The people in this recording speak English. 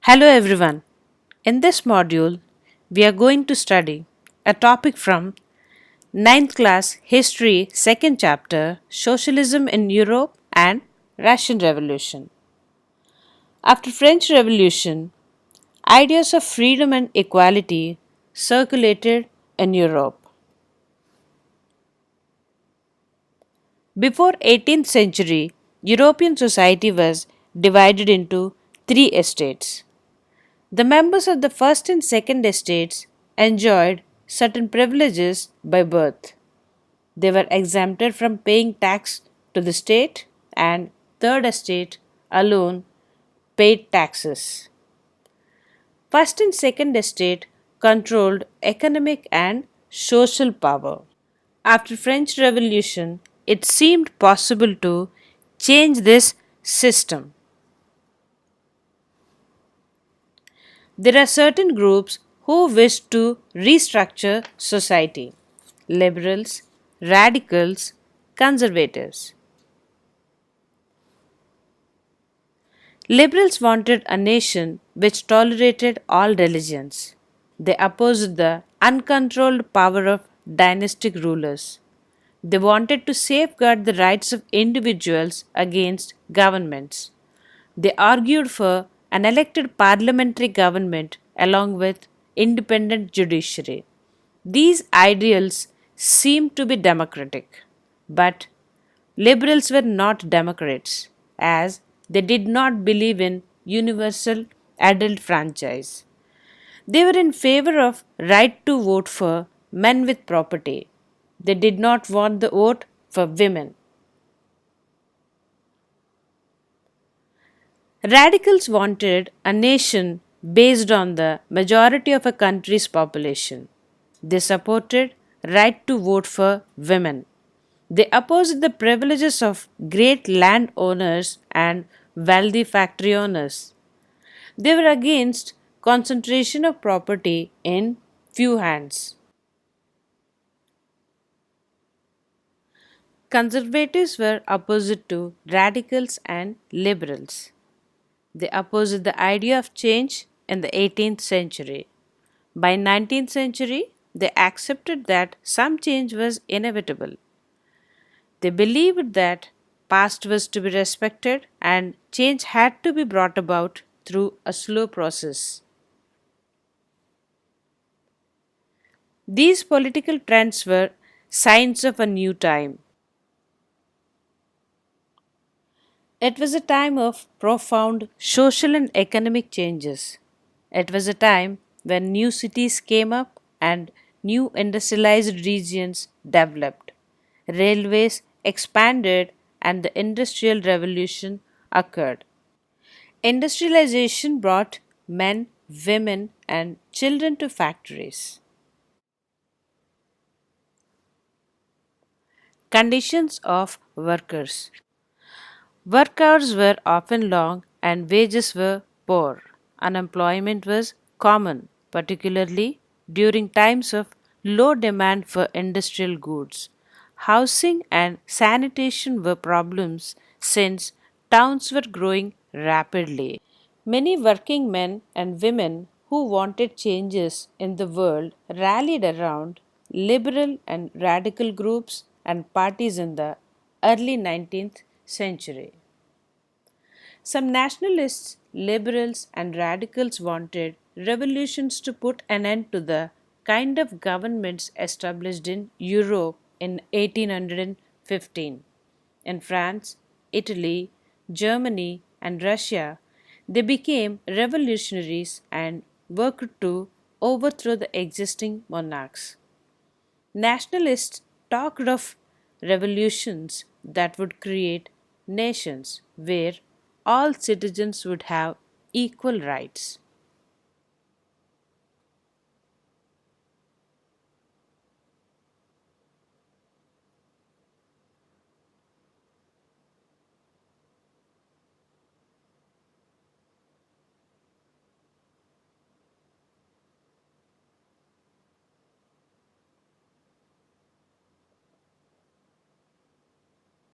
Hello everyone. In this module, we are going to study a topic from ninth class History, second chapter, Socialism in Europe and Russian Revolution. After French Revolution, ideas of freedom and equality circulated in Europe. Before 18th century, European society was divided into three estates. The members of the first and second estates enjoyed certain privileges by birth. They were exempted from paying tax to the state, and third estate alone paid taxes. First and second estate controlled economic and social power. After French Revolution, it seemed possible to change this system. There are certain groups who wish to restructure society: liberals, radicals, conservatives. Liberals wanted a nation which tolerated all religions. They opposed the uncontrolled power of dynastic rulers. They wanted to safeguard the rights of individuals against governments. They argued for an elected parliamentary government along with independent judiciary. These ideals seemed to be democratic, but liberals were not democrats as they did not believe in universal adult franchise. They were in favor of right to vote for men with property. They did not want the vote for women. Radicals wanted a nation based on the majority of a country's population. They supported right to vote for women. They opposed the privileges of great landowners and wealthy factory owners. They were against concentration of property in few hands. Conservatives were opposite to radicals and liberals. They opposed the idea of change in the 18th century. By 19th century, they accepted that some change was inevitable. They believed that past was to be respected and change had to be brought about through a slow process. These political trends were signs of a new time. It was a time of profound social and economic changes. It was a time when new cities came up and new industrialized regions developed. Railways expanded and the Industrial Revolution occurred. Industrialization brought men, women, and children to factories. Conditions of workers. Work hours were often long and wages were poor. Unemployment was common, particularly during times of low demand for industrial goods. Housing and sanitation were problems since towns were growing rapidly. Many working men and women who wanted changes in the world rallied around liberal and radical groups and parties in the early 19th century. Some nationalists, liberals, and radicals wanted revolutions to put an end to the kind of governments established in Europe in 1815. In France, Italy, Germany, and Russia, they became revolutionaries and worked to overthrow the existing monarchs. Nationalists talked of revolutions that would create nations where all citizens would have equal rights.